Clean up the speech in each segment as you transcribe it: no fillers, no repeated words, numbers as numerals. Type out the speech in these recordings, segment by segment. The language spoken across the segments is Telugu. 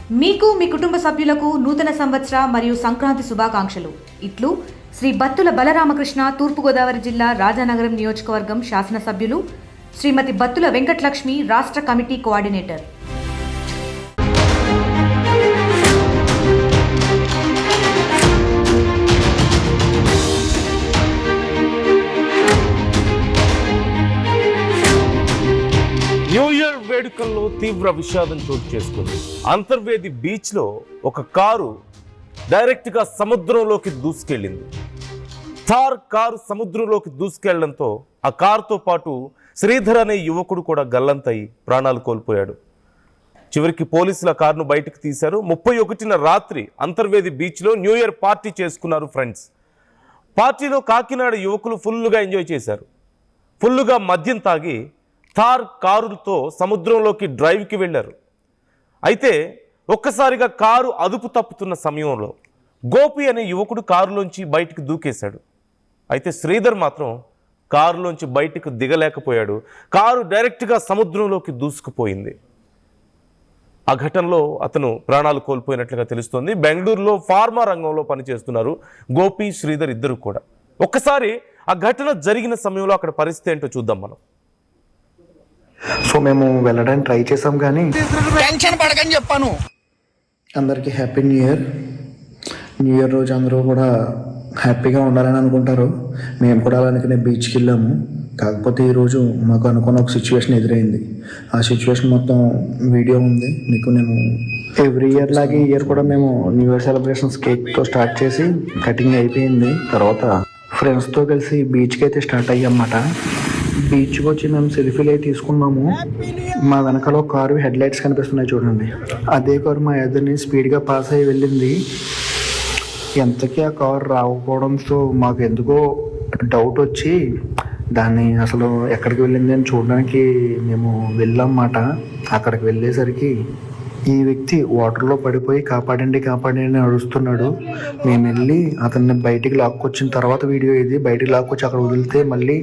మీకు మీ కుటుంబ సభ్యులకు నూతన సంవత్సర మరియు సంక్రాంతి శుభాకాంక్షలు. ఇట్లు శ్రీ బత్తుల బలరామకృష్ణ, తూర్పుగోదావరి జిల్లా రాజానగరం నియోజకవర్గం శాసనసభ్యులు శ్రీమతి బత్తుల వెంకటలక్ష్మి, రాష్ట్ర కమిటీ కోఆర్డినేటర్. న్యూ ఇయర్ వేడుకల్లో తీవ్ర విషాదం చోటు చేసుకుంది. అంతర్వేది బీచ్ లో ఒక కారు డైరెక్ట్ గా సముద్రంలోకి దూసుకెళ్లింది. థార్ కారు సముద్రంలోకి దూసుకెళ్లడంతో ఆ కారుతో పాటు శ్రీధర్ అనే యువకుడు కూడా గల్లంతయి ప్రాణాలు కోల్పోయాడు. చివరికి పోలీసుల కారును బయటకు తీశారు. 31న రాత్రి అంతర్వేది బీచ్ లో న్యూ ఇయర్ పార్టీ చేసుకున్నారు ఫ్రెండ్స్. పార్టీలో కాకినాడ యువకులు ఫుల్గా ఎంజాయ్ చేశారు. ఫుల్గా మద్యం తాగి థార్ కారుతో సముద్రంలోకి డ్రైవ్కి వెళ్ళారు. అయితే ఒక్కసారిగా కారు అదుపు తప్పుతున్న సమయంలో గోపి అనే యువకుడు కారులోంచి బయటికి దూకేశాడు. అయితే శ్రీధర్ మాత్రం కారులోంచి బయటికి దిగలేకపోయాడు. కారు డైరెక్ట్గా సముద్రంలోకి దూసుకుపోయింది. ఆ ఘటనలో అతను ప్రాణాలు కోల్పోయినట్లుగా తెలుస్తోంది. బెంగళూరులో ఫార్మా రంగంలో పనిచేస్తున్నారు గోపి, శ్రీధర్ ఇద్దరు కూడా. ఒక్కసారి ఆ ఘటన జరిగిన సమయంలో అక్కడ పరిస్థితి ఏంటో చూద్దాం మనం. సో మేము వెళ్ళడానికి ట్రై చేసాం, కానీ టెన్షన్ పడకని చెప్పాను. అందరికీ happy new year. New year రోజు అందరూ కూడా హ్యాపీగా ఉండాలని అనుకుంటారు. మేము కూడా అలానే బీచ్కి వెళ్ళాము. కాకపోతే ఈరోజు మాకు అనుకున్న ఒక సిచ్యువేషన్ ఎదురైంది. ఆ సిచ్యువేషన్ మొత్తం వీడియో ఉంది, మీకు నేను ఎవ్రీ ఇయర్ లాగే ఈ ఇయర్ కూడా మేము న్యూ ఇయర్ సెలబ్రేషన్స్ కేక్తో స్టార్ట్ చేసి కటింగ్ అయిపోయింది. తర్వాత ఫ్రెండ్స్తో కలిసి బీచ్కి అయితే స్టార్ట్ అయ్యామన్నమాట. బీచ్కి వచ్చి మేము సెల్ఫీలు అయితే తీసుకున్నాము. మా వెనకాల ఒక కారు హెడ్ లైట్స్ కనిపిస్తున్నాయి చూడండి. అదే కారు మా ఎదురుని స్పీడ్గా పాస్ అయ్యి వెళ్ళింది. ఎంతకీ ఆ కారు రాకపోవడంతో మాకు ఎందుకో డౌట్ వచ్చి దాన్ని అసలు ఎక్కడికి వెళ్ళింది అని చూడడానికి మేము వెళ్ళామన్నమాట. అక్కడికి వెళ్ళేసరికి ఈ వ్యక్తి వాటర్లో పడిపోయి కాపాడండి కాపాడండి అని అడుస్తున్నాడు. మేము వెళ్ళి అతన్ని బయటికి లాక్కొచ్చిన తర్వాత వీడియో ఇది బయటికి లాక్కొచ్చి అక్కడ వదిలితే మళ్ళీ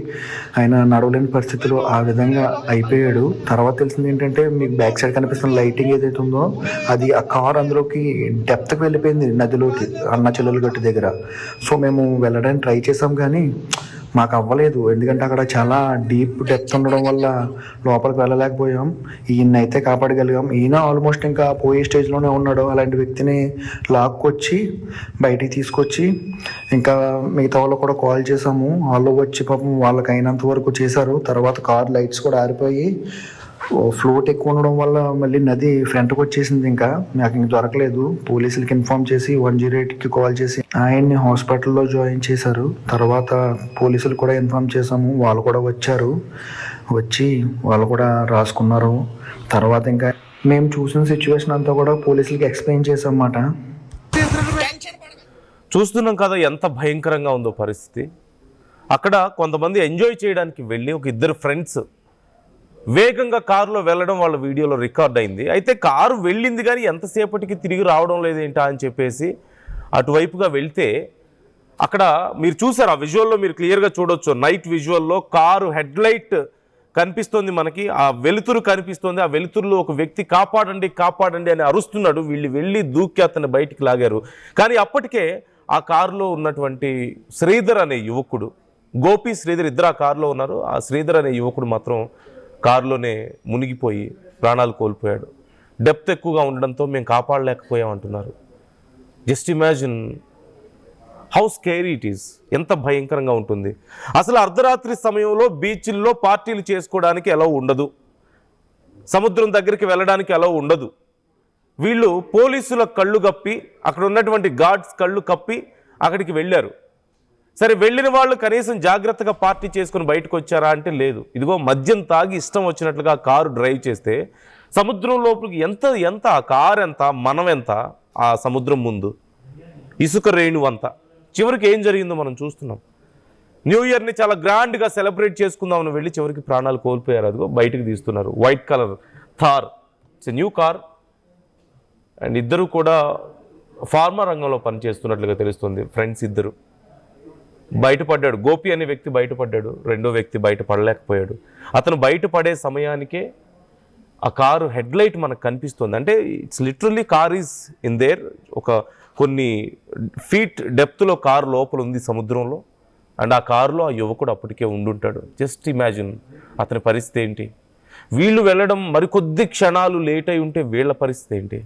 ఆయన నడవలేని పరిస్థితిలో ఆ విధంగా అయిపోయాడు. తర్వాత తెలిసింది ఏంటంటే, మీకు బ్యాక్ సైడ్ కనిపిస్తున్న లైటింగ్ ఏదైతే ఉందో అది ఆ కార్ అందులోకి డెప్త్కి వెళ్ళిపోయింది, నదిలోకి, అన్నచెల్లెలు గట్టు దగ్గర. సో మేము వెళ్ళడానికి ట్రై చేసాం, కానీ మాకు అవ్వలేదు. ఎందుకంటే అక్కడ చాలా డీప్ డెప్త్ ఉండడం వల్ల లోపలికి వెళ్ళలేకపోయాం. ఈయన అయితే కాపాడగలిగాం. ఈయన ఆల్మోస్ట్ ఇంకా పోయే స్టేజ్లోనే ఉన్నాడు. అలాంటి వ్యక్తిని లాక్కొచ్చి బయటికి తీసుకొచ్చి ఇంకా మిగతా వాళ్ళు కూడా కాల్ చేసాము. వాళ్ళు వచ్చి పాపం వాళ్ళకి అయినంత వరకు చేశారు. తర్వాత కార్ లైట్స్ కూడా ఆరిపోయి ఫ్లోట్ ఎక్కువ ఉండడం వల్ల మళ్ళీ నది ఫ్రంట్కి వచ్చేసింది. ఇంకా నాకు ఇంక దొరకలేదు. పోలీసులకి ఇన్ఫార్మ్ చేసి 108కి కాల్ చేసి ఆయన్ని హాస్పిటల్లో జాయిన్ చేశారు. తర్వాత పోలీసులు కూడా ఇన్ఫార్మ్ చేశాము. వాళ్ళు కూడా వచ్చారు. వచ్చి వాళ్ళు కూడా రాసుకున్నారు. తర్వాత ఇంకా మేము చూసిన సిచ్యువేషన్ అంతా కూడా పోలీసులకి ఎక్స్ప్లెయిన్ చేసామన్నమాట. చూస్తున్నాం కదా ఎంత భయంకరంగా ఉందో పరిస్థితి. అక్కడ కొంతమంది ఎంజాయ్ చేయడానికి వెళ్ళి ఒక ఇద్దరు ఫ్రెండ్స్ వేగంగా కారులో వెళ్ళడం వాళ్ళ వీడియోలో రికార్డ్ అయింది. అయితే కారు వెళ్ళింది కానీ ఎంతసేపటికి తిరిగి రావడం లేదేంటా అని చెప్పేసి అటువైపుగా వెళ్తే అక్కడ మీరు చూసారు, ఆ విజువల్లో మీరు క్లియర్గా చూడొచ్చు. నైట్ విజువల్లో కారు హెడ్ లైట్ కనిపిస్తోంది, మనకి ఆ వెలుతురు కనిపిస్తోంది. ఆ వెలుతురులో ఒక వ్యక్తి కాపాడండి కాపాడండి అని అరుస్తున్నాడు. వీళ్ళు వెళ్ళి దూకి అతన్ని బయటికి లాగారు. కానీ అప్పటికే ఆ కారులో ఉన్నటువంటి శ్రీధర్ అనే యువకుడు, గోపి శ్రీధర్ ఇద్దరు ఆ కారులో ఉన్నారు. ఆ శ్రీధర్ అనే యువకుడు మాత్రం కారులోనే మునిగిపోయి ప్రాణాలు కోల్పోయాడు. డెప్త్ ఎక్కువగా ఉండడంతో మేము కాపాడలేకపోయాం అంటున్నారు. Just imagine how scary it is. ఎంత భయంకరంగా ఉంటుంది. అసలు అర్ధరాత్రి సమయంలో బీచ్ల్లో పార్టీలు చేసుకోవడానికి ఎలా ఉండదు, సముద్రం దగ్గరికి వెళ్ళడానికి ఎలా ఉండదు. వీళ్ళు పోలీసుల కళ్ళు కప్పి, అక్కడ ఉన్నటువంటి గార్డ్స్ కళ్ళు కప్పి అక్కడికి వెళ్ళారు. సరే, వెళ్ళిన వాళ్ళు కనీసం జాగ్రత్తగా పార్టీ చేసుకుని బయటకు వచ్చారా అంటే లేదు. ఇదిగో మద్యం తాగి ఇష్టం వచ్చినట్లుగా కారు డ్రైవ్ చేస్తే సముద్రం లోపలికి ఎంత ఆ కారు ఎంత, మనం ఎంత ఆ సముద్రం ముందు, ఇసుక రేణు అంతా. చివరికి ఏం జరిగిందో మనం చూస్తున్నాం. న్యూ ఇయర్ని చాలా గ్రాండ్గా సెలబ్రేట్ చేసుకుందామని వెళ్ళి చివరికి ప్రాణాలు కోల్పోయారు. అదిగో బయటకు తీస్తున్నారు. White colour Thar, it's a new car. And ఇద్దరు కూడా ఫార్మా రంగంలో పనిచేస్తున్నట్లుగా తెలుస్తుంది. ఫ్రెండ్స్ ఇద్దరు. బయటపడ్డాడు. గోపి అనే వ్యక్తి బయటపడ్డాడు. రెండో వ్యక్తి బయటపడలేకపోయాడు. అతను బయటపడే సమయానికే ఆ కారు హెడ్లైట్ మనకు కనిపిస్తుంది. అంటే it's literally car is in there. ఒక కొన్ని ఫీట్ డెప్త్లో కారు లోపల ఉంది సముద్రంలో. అండ్ ఆ కారులో ఆ యువకుడు అప్పటికే ఉండుంటాడు. జస్ట్ ఇమాజిన్ అతని పరిస్థితి ఏంటి. వీళ్ళు వెళ్ళడం మరికొద్ది క్షణాలు లేట్ అయి ఉంటే వీళ్ళ పరిస్థితి ఏంటి.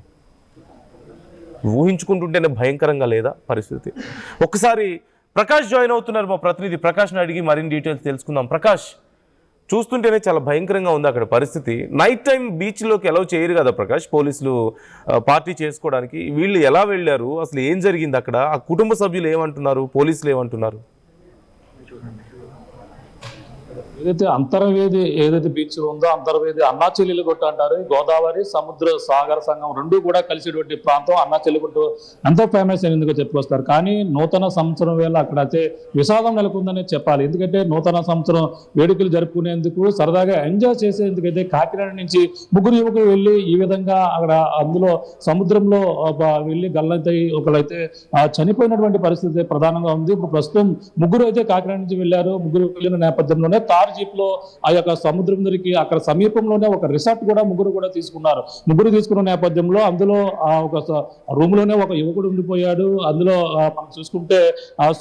ఊహించుకుంటుంటేనే భయంకరంగా లేదా పరిస్థితి. ఒక్కసారి ప్రకాష్ జాయిన్ అవుతున్నారు, మా ప్రతినిధి ప్రకాష్ని అడిగి మరిన్ని డీటెయిల్స్ తెలుసుకుందాం. ప్రకాష్, చూస్తుంటేనే చాలా భయంకరంగా ఉంది అక్కడ పరిస్థితి. నైట్ టైం బీచ్లోకి ఎలా చేయరు కదా ప్రకాష్ పోలీసులు పార్టీ చేసుకోవడానికి. వీళ్ళు ఎలా వెళ్ళారు, అసలు ఏం జరిగింది అక్కడ, ఆ కుటుంబ సభ్యులు ఏమంటున్నారు, పోలీసులు ఏమంటున్నారు? ఏదైతే అంతర్వేది ఏదైతే బీచ్ ఉందో అంతర్వేది అన్నా చెల్లెలుగుట్ట అంటారు. గోదావరి సముద్ర సాగర సంఘం రెండు కూడా కలిసేటువంటి ప్రాంతం అన్నా చెల్లెగుట్టు ఎంతో ఫేమస్ అయినందుకు చెప్పుకొస్తారు. కానీ నూతన సంవత్సరం వేళ అక్కడ అయితే విషాదం నెలకొందని చెప్పాలి. ఎందుకంటే నూతన సంవత్సరం వేడుకలు జరుపుకునేందుకు సరదాగా ఎంజాయ్ చేసేందుకైతే కాకినాడ నుంచి ముగ్గురు యువకులు వెళ్ళి ఈ విధంగా అక్కడ అందులో సముద్రంలో వెళ్ళి గల్లంతై ఒకరైతే చనిపోయినటువంటి పరిస్థితి ప్రధానంగా ఉంది. ఇప్పుడు ప్రస్తుతం ముగ్గురు అయితే కాకినాడ నుంచి వెళ్ళారు. ముగ్గురు వెళ్ళిన నేపథ్యంలోనే తార్ జీప్ లో ఆ యొక్క సముద్రం దొరికి అక్కడ సమీపంలోనే ఒక రిసార్ట్ కూడా ముగ్గురు కూడా తీసుకున్నారు. ముగ్గురు తీసుకున్న నేపథ్యంలో అందులో ఒక రూమ్ లోనే ఒక యువకుడు ఉండిపోయాడు. అందులో మనం చూసుకుంటే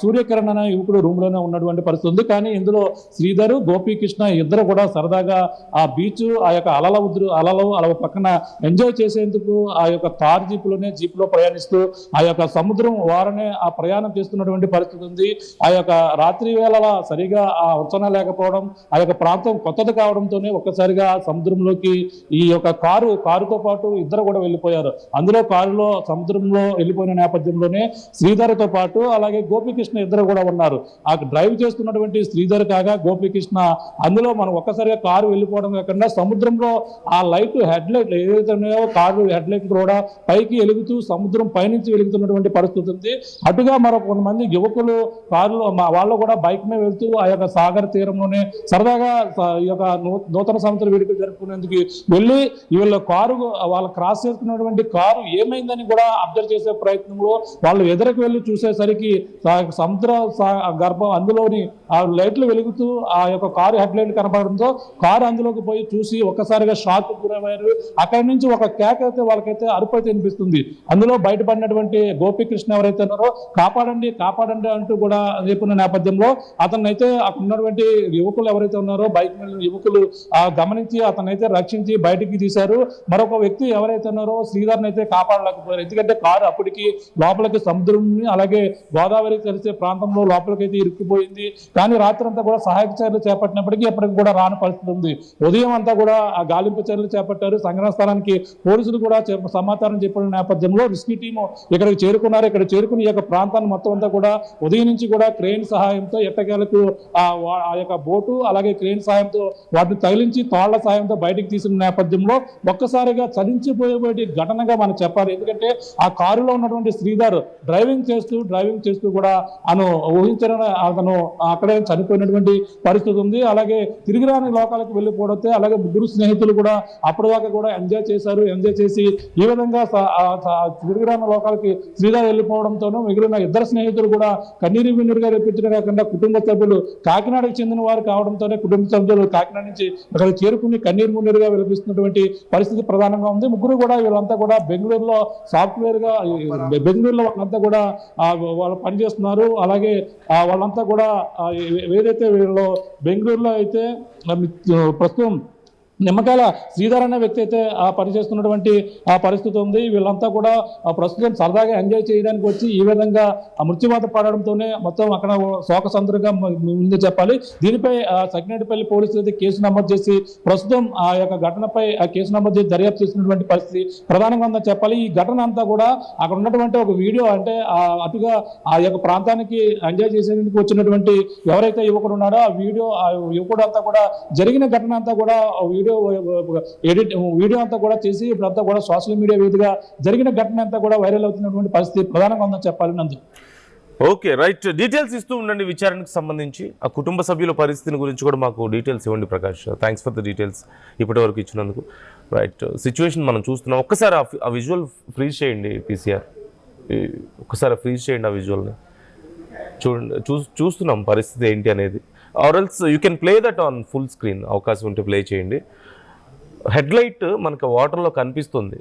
సూర్యకిరణ్ అనే యువకుడు రూమ్ లోనే ఉన్నటువంటి పరిస్థితి ఉంది. కానీ ఇందులో శ్రీధర్, గోపీకృష్ణ ఇద్దరు కూడా సరదాగా ఆ బీచ్ ఆ యొక్క అలలు అలా పక్కన ఎంజాయ్ చేసేందుకు ఆ యొక్క తార్ జీప్ లో ప్రయాణిస్తూ ఆ యొక్క సముద్రం వారనే ఆ ప్రయాణం చేస్తున్నటువంటి పరిస్థితి ఉంది. ఆ యొక్క రాత్రి వేళ సరిగా ఆ అంచనా లేకపోవడం, ఆ యొక్క ప్రాంతం కొత్తది కావడంతోనే ఒక్కసారిగా సముద్రంలోకి ఈ యొక్క కారుతో పాటు ఇద్దరు కూడా వెళ్ళిపోయారు. అందులో కారులో సముద్రంలో వెళ్ళిపోయిన నేపథ్యంలోనే శ్రీధర్తో పాటు అలాగే గోపీకృష్ణ ఇద్దరు కూడా ఉన్నారు. ఆ డ్రైవ్ చేస్తున్నటువంటి శ్రీధర్ కాగా గోపీకృష్ణ అందులో మనం ఒక్కసారిగా కారు వెళ్ళిపోవడం కాకుండా సముద్రంలో ఆ హెడ్ లైట్ ఏదైతే ఉన్నాయో కారు హెడ్ లైట్ కూడా పైకి వెలుగుతూ సముద్రం పైనుంచి వెలుగుతున్నటువంటి పరిస్థితి ఉంది. అటుగా మరో కొంతమంది యువకులు కారులో వాళ్ళు కూడా బైక్ మీద వెళ్తూ ఆ యొక్క సాగర తీరంలోనే సరదాగా ఈ యొక్క నూతన సంవత్సర వేడుకలు జరుపుకునేందుకు వెళ్ళి వీళ్ళ కారు వాళ్ళు క్రాస్ చేసుకున్నటువంటి కారు ఏమైందని కూడా అబ్జర్వ్ చేసే ప్రయత్నంలో వాళ్ళు ఎదురకు వెళ్ళి చూసేసరికి సముద్ర గర్భం అందులోని ఆ లైట్లు వెలుగుతూ ఆ యొక్క కారు హెడ్ లైట్ కనపడడంతో కారు అందులోకి పోయి చూసి ఒక్కసారిగా షాక్ గురయ్యారు. అక్కడి నుంచి ఒక కేక్ అయితే వాళ్ళకైతే అరుపైతే వినిపిస్తుంది. అందులో బయటపడినటువంటి గోపీకృష్ణ ఎవరైతే ఉన్నారో కాపాడండి కాపాడండి అంటూ కూడా చెప్పిన నేపథ్యంలో అతన్ని అయితే అక్కడ ఉన్నటువంటి యువకులు ఎవరైతే ఉన్నారో బైక్ మీద యువకులు గమనించి అతనైతే రక్షించి బయటికి తీశారు. మరొక వ్యక్తి ఎవరైతే ఉన్నారో శ్రీధర్ని అయితే కాపాడలేకపోయారు. ఎందుకంటే కారు అప్పటికి లోపలికి సముద్రం అలాగే గోదావరి కలిసే ప్రాంతంలో లోపలికి అయితే ఇరుక్కుపోయింది. కానీ రాత్రంతా కూడా సహాయక చర్యలు చేపట్టినప్పటికీ ఎప్పటికి కూడా రాని పరిస్థితి ఉంది. ఉదయం అంతా కూడా ఆ గాలింపు చర్యలు చేపట్టారు. సంఘటన స్థలానికి పోలీసులు కూడా సమాచారం చెప్పిన నేపథ్యంలో రెస్క్యూ టీము ఇక్కడికి చేరుకున్నారు. ఇక్కడ చేరుకుని ఈ యొక్క ప్రాంతాన్ని మొత్తం అంతా కూడా ఉదయం నుంచి కూడా క్రేన్ సహాయంతో ఎట్టకేలకు ఆ యొక్క బోటు అలాగే క్రేన్ సాయంతో వాటిని తగిలించి తాళ్ల సాయంతో బయటికి తీసిన నేపథ్యంలో ఒక్కసారిగా చలించిపోయే ఘటనగా మనం చెప్పాలి. ఎందుకంటే ఆ కారులో ఉన్నటువంటి శ్రీధర్ డ్రైవింగ్ చేస్తూ కూడా అతను అక్కడే చనిపోయినటువంటి పరిస్థితి ఉంది. అలాగే తిరిగి రాని లోకాలకు వెళ్ళిపోవడంతో అలాగే ముగ్గురు స్నేహితులు కూడా అప్పటిదాకా కూడా ఎంజాయ్ చేసి ఈ విధంగా తిరిగి రాని లోకాలకి శ్రీధర్ వెళ్ళిపోవడంతోనూ మిగిలిన ఇద్దరు స్నేహితులు కూడా కన్నీరు విన్నీరుగా రెప్పించడం కాకుండా కుటుంబ సభ్యులు కాకినాడకు చెందిన వారు కావడంతోనే కుటుంబ సభ్యులు కాకినాడ నుంచి అక్కడ చేరుకుని కన్నీరు మున్నీరుగా విలపిస్తున్నటువంటి పరిస్థితి ప్రధానంగా ఉంది. ముగ్గురు కూడా వీళ్ళంతా కూడా బెంగళూరులో బెంగళూరులో వాళ్ళంతా కూడా వాళ్ళు పనిచేస్తున్నారు. అలాగే వాళ్ళంతా కూడా ఏదైతే వీళ్ళు బెంగళూరులో అయితే ప్రస్తుతం నిమ్మకాయల శ్రీధర్ అనే వ్యక్తి అయితే పనిచేస్తున్నటువంటి పరిస్థితి ఉంది. వీళ్ళంతా కూడా ప్రస్తుతం సరదాగా ఎంజాయ్ చేయడానికి వచ్చి ఈ విధంగా మృత్యువాత పడడంతోనే మొత్తం అక్కడ శోకసంద్రంగా ముందే చెప్పాలి. దీనిపై సకినేటిపల్లి పోలీసులు అయితే కేసు నమోదు చేసి ప్రస్తుతం ఆ యొక్క ఘటనపై కేసు నమోదు చేసి దర్యాప్తు చేసినటువంటి పరిస్థితి ప్రధానంగా ఉందని చెప్పాలి. ఈ ఘటన అంతా కూడా అక్కడ ఉన్నటువంటి ఒక వీడియో అంటే అటుగా ఆ యొక్క ప్రాంతానికి ఎంజాయ్ చేసేందుకు వచ్చినటువంటి ఎవరైతే యువకుడు ఉన్నారో ఆ యువకుడు అంతా కూడా జరిగిన ఘటన అంతా కూడా వీడియో అంతా కూడా చేసి ఇప్పుడంతా కూడా సోషల్ మీడియా వేదికగా జరిగిన ఘటన అంతా కూడా వైరల్ అవుతున్నటువంటి పరిస్థితి ప్రధానంగా ఉందని చెప్పాలి. నందు ఓకే, రైట్. డీటెయిల్స్ ఇస్తూ ఉండండి విచారణకు సంబంధించి. ఆ కుటుంబ సభ్యుల పరిస్థితిని గురించి కూడా మాకు డీటెయిల్స్ ఇవ్వండి Prakash. Thanks for the details ఇప్పటి వరకు ఇచ్చినందుకు. రైట్, సిచ్యువేషన్ మనం చూస్తున్నాం. ఒక్కసారి ఆ విజువల్ ఫ్రీజ్ చేయండి పీసీఆర్, ఒక్కసారి ఫ్రీజ్ చేయండి ఆ విజువల్ని. చూడండి, చూస్తున్నాం పరిస్థితి ఏంటి అనేది. Or else you can play that on full screen, అవకాశం ఉంటే ప్లే చేయండి. హెడ్లైట్ మనకి వాటర్లో కనిపిస్తుంది.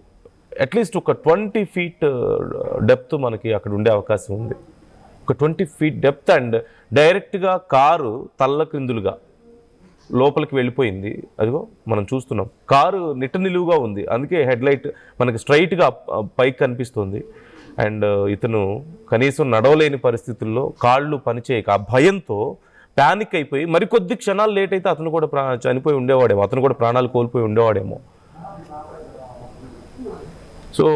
అట్లీస్ట్ ఒక 20 feet డెప్త్ మనకి అక్కడ ఉండే అవకాశం ఉంది. ఒక 20 feet డెప్త్ అండ్ డైరెక్ట్గా కారు తల్ల క్రిందులుగా లోపలికి వెళ్ళిపోయింది. అదిగో మనం చూస్తున్నాం, కారు నిలువుగా ఉంది, అందుకే హెడ్లైట్ మనకి స్ట్రైట్గా పైకి కనిపిస్తుంది. అండ్ ఇతను కనీసం నడవలేని పరిస్థితుల్లో కాళ్ళు పనిచేయక ఆ భయంతో ప్యానిక్ అయిపోయి మరికొద్ది క్షణాలు లేట్ అయితే అతను కూడా చనిపోయి ఉండేవాడేమో, అతను కూడా ప్రాణాలు కోల్పోయి ఉండేవాడేమో. సో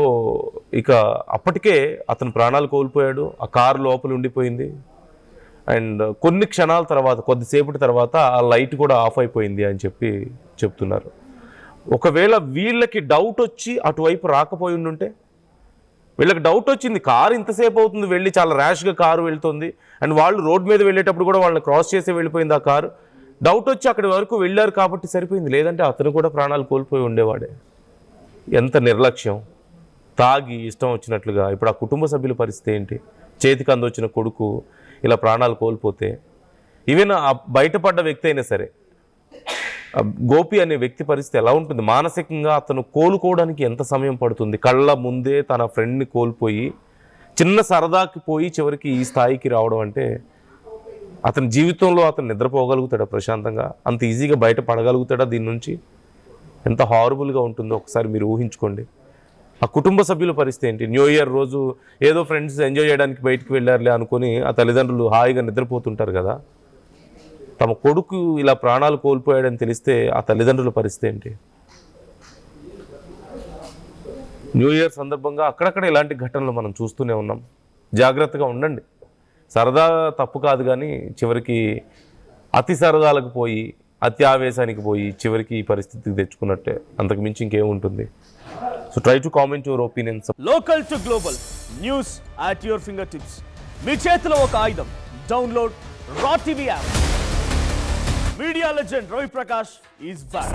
ఇక అప్పటికే అతను ప్రాణాలు కోల్పోయాడు, ఆ కారు లోపల ఉండిపోయింది. అండ్ కొన్ని క్షణాల తర్వాత, కొద్దిసేపటి తర్వాత ఆ లైట్ కూడా ఆఫ్ అయిపోయింది అని చెప్తున్నారు. ఒకవేళ వీళ్ళకి డౌట్ వచ్చి అటువైపు రాకపోయి ఉండుంటే, వీళ్ళకి డౌట్ వచ్చింది కారు ఇంతసేపు అవుతుంది వెళ్ళి, చాలా ర్యాష్గా కారు వెళ్తుంది అండ్ వాళ్ళు రోడ్ మీద వెళ్ళేటప్పుడు కూడా వాళ్ళని క్రాస్ చేసి వెళ్ళిపోయింది ఆ కారు. డౌట్ వచ్చి అక్కడి వరకు వెళ్ళారు కాబట్టి సరిపోయింది, లేదంటే అతను కూడా ప్రాణాలు కోల్పోయి ఉండేవాడే. ఎంత నిర్లక్ష్యం! తాగి ఇష్టం వచ్చినట్లుగా. ఇప్పుడు ఆ కుటుంబ సభ్యుల పరిస్థితి ఏంటి? చేతికి అందొచ్చిన కొడుకు ఇలా ప్రాణాలు కోల్పోతే, ఈవెన్ ఆ బయటపడ్డ వ్యక్తి అయినా సరే, గోపి అనే వ్యక్తి పరిస్థితి ఎలా ఉంటుంది? మానసికంగా అతను కోలుకోవడానికి ఎంత సమయం పడుతుంది? కళ్ళ ముందే తన ఫ్రెండ్ని కోల్పోయి చిన్న సరదాకి పోయి చివరికి ఈ స్థాయికి రావడం అంటే, అతని జీవితంలో అతను నిద్రపోగలుగుతాడా ప్రశాంతంగా? అంత ఈజీగా బయట పడగలుగుతాడా దీని నుంచి? ఎంత హారబుల్గా ఉంటుందో ఒకసారి మీరు ఊహించుకోండి. ఆ కుటుంబ సభ్యుల పరిస్థితి ఏంటి? న్యూ ఇయర్ రోజు ఏదో ఫ్రెండ్స్ ఎంజాయ్ చేయడానికి బయటికి వెళ్ళారులే అనుకొని ఆ తల్లిదండ్రులు హాయిగా నిద్రపోతుంటారు కదా. తమ కొడుకు ఇలా ప్రాణాలు కోల్పోయాడని తెలిస్తే ఆ తల్లిదండ్రుల పరిస్థితి ఏంటి? న్యూ ఇయర్ సందర్భంగా అక్కడక్కడ ఇలాంటి ఘటనలు మనం చూస్తూనే ఉన్నాం. జాగ్రత్తగా ఉండండి. సరదా తప్పు కాదు, కానీ చివరికి అతి సరదాలకు పోయి, అతి ఆవేశానికి పోయి చివరికి ఈ పరిస్థితికి తెచ్చుకున్నట్టే, అంతకు మించి ఇంకేముంటుంది. So try to comment your opinions. Local to global news at your finger tips. మీ చేతిలో ఒక ఆయుధం. Download Raw TV app. Media legend Ravi Prakash is back.